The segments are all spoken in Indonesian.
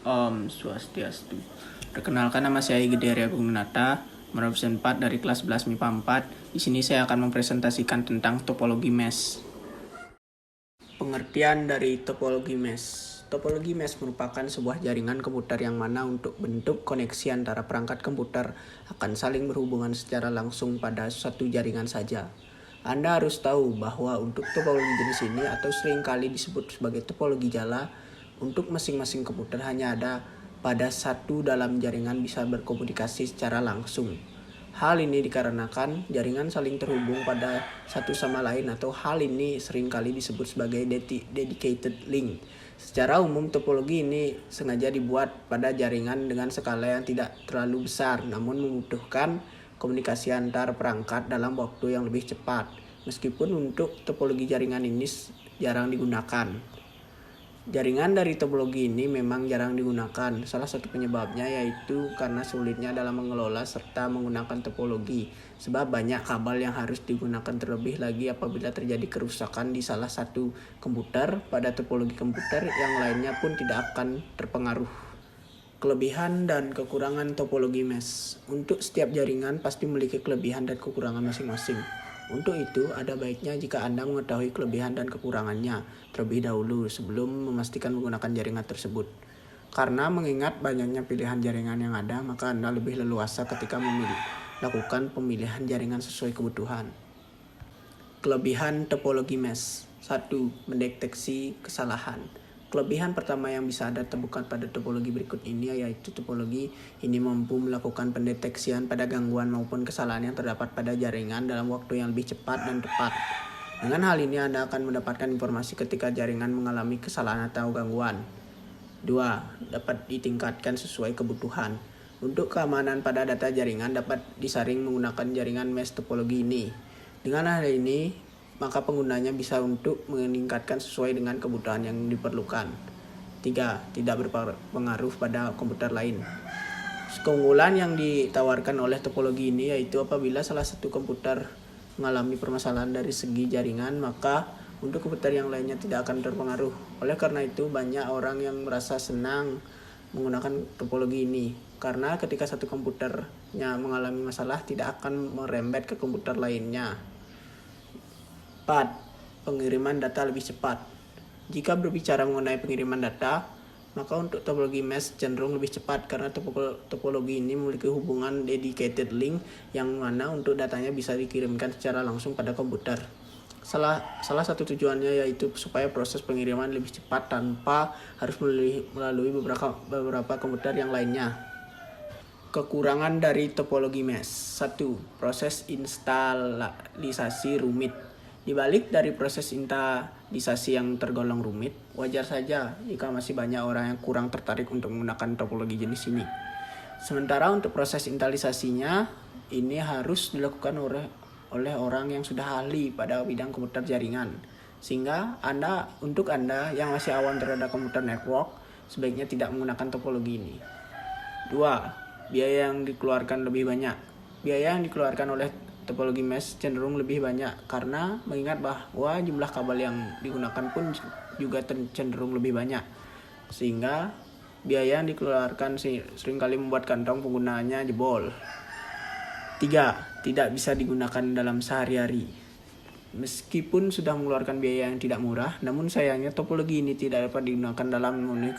Om Swastiastu. Perkenalkan, nama saya Gede Agung Nata, merepresent 4 dari kelas 11 MIPA 4. Di sini saya akan mempresentasikan tentang topologi mesh. Pengertian dari topologi mesh. Topologi mesh merupakan sebuah jaringan komputer yang mana untuk bentuk koneksi antara perangkat komputer akan saling berhubungan secara langsung pada satu jaringan saja. Anda harus tahu bahwa untuk topologi jenis ini atau seringkali disebut sebagai topologi jala, untuk masing-masing komputer hanya ada pada satu dalam jaringan bisa berkomunikasi secara langsung. Hal ini dikarenakan jaringan saling terhubung pada satu sama lain atau hal ini seringkali disebut sebagai dedicated link. Secara umum topologi ini sengaja dibuat pada jaringan dengan skala yang tidak terlalu besar namun membutuhkan komunikasi antar perangkat dalam waktu yang lebih cepat. Meskipun untuk topologi jaringan ini jarang digunakan. Jaringan dari topologi ini memang jarang digunakan. Salah satu penyebabnya yaitu karena sulitnya dalam mengelola serta menggunakan topologi. Sebab banyak kabel yang harus digunakan, terlebih lagi apabila terjadi kerusakan di salah satu komputer pada topologi komputer yang lainnya pun tidak akan terpengaruh. Kelebihan dan kekurangan topologi mesh. Untuk setiap jaringan pasti memiliki kelebihan dan kekurangan masing-masing. Untuk itu, ada baiknya jika Anda mengetahui kelebihan dan kekurangannya terlebih dahulu sebelum memastikan menggunakan jaringan tersebut. Karena mengingat banyaknya pilihan jaringan yang ada, maka Anda lebih leluasa ketika melakukan pemilihan jaringan sesuai kebutuhan. Kelebihan topologi mesh. 1. Mendeteksi kesalahan. Kelebihan pertama yang bisa Anda temukan pada topologi berikut ini yaitu topologi ini mampu melakukan pendeteksian pada gangguan maupun kesalahan yang terdapat pada jaringan dalam waktu yang lebih cepat dan tepat. Dengan hal ini Anda akan mendapatkan informasi ketika jaringan mengalami kesalahan atau gangguan. 2. Dapat ditingkatkan sesuai kebutuhan. Untuk keamanan pada data jaringan dapat disaring menggunakan jaringan mesh topologi ini. Dengan hal ini maka penggunanya bisa untuk meningkatkan sesuai dengan kebutuhan yang diperlukan. 3. Tidak berpengaruh pada komputer lain. Keunggulan yang ditawarkan oleh topologi ini yaitu apabila salah satu komputer mengalami permasalahan dari segi jaringan, maka untuk komputer yang lainnya tidak akan terpengaruh. Oleh karena itu, banyak orang yang merasa senang menggunakan topologi ini, karena ketika satu komputernya mengalami masalah tidak akan merembet ke komputer lainnya. 4. Pengiriman data lebih cepat. Jika berbicara mengenai pengiriman data, maka untuk topologi mesh cenderung lebih cepat karena topologi ini memiliki hubungan dedicated link yang mana untuk datanya bisa dikirimkan secara langsung pada komputer. Salah satu tujuannya yaitu supaya proses pengiriman lebih cepat tanpa harus melalui beberapa komputer yang lainnya. Kekurangan dari topologi mesh. 1. Proses instalisasi rumit. Di balik dari proses instalisasi yang tergolong rumit, wajar saja jika masih banyak orang yang kurang tertarik untuk menggunakan topologi jenis ini. Sementara untuk proses instalisasinya, ini harus dilakukan oleh orang yang sudah ahli pada bidang komputer jaringan. Sehingga untuk Anda yang masih awam terhadap komputer network, sebaiknya tidak menggunakan topologi ini. 2. Biaya yang dikeluarkan lebih banyak. Biaya yang dikeluarkan oleh topologi mesh cenderung lebih banyak karena mengingat bahwa jumlah kabel yang digunakan pun juga cenderung lebih banyak, sehingga biaya yang dikeluarkan seringkali membuat kantong penggunaannya jebol. 3. Tidak bisa digunakan dalam sehari-hari. Meskipun sudah mengeluarkan biaya yang tidak murah, namun sayangnya topologi ini tidak dapat digunakan dalam memenuhi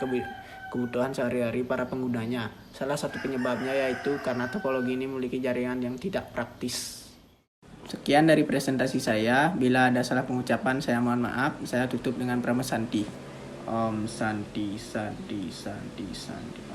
kebutuhan sehari-hari para penggunanya. Salah satu penyebabnya yaitu karena topologi ini memiliki jaringan yang tidak praktis. Sekian dari presentasi saya. Bila ada salah pengucapan, saya mohon maaf. Saya tutup dengan Brahma Santi. Om Santi Santi Santi Santi.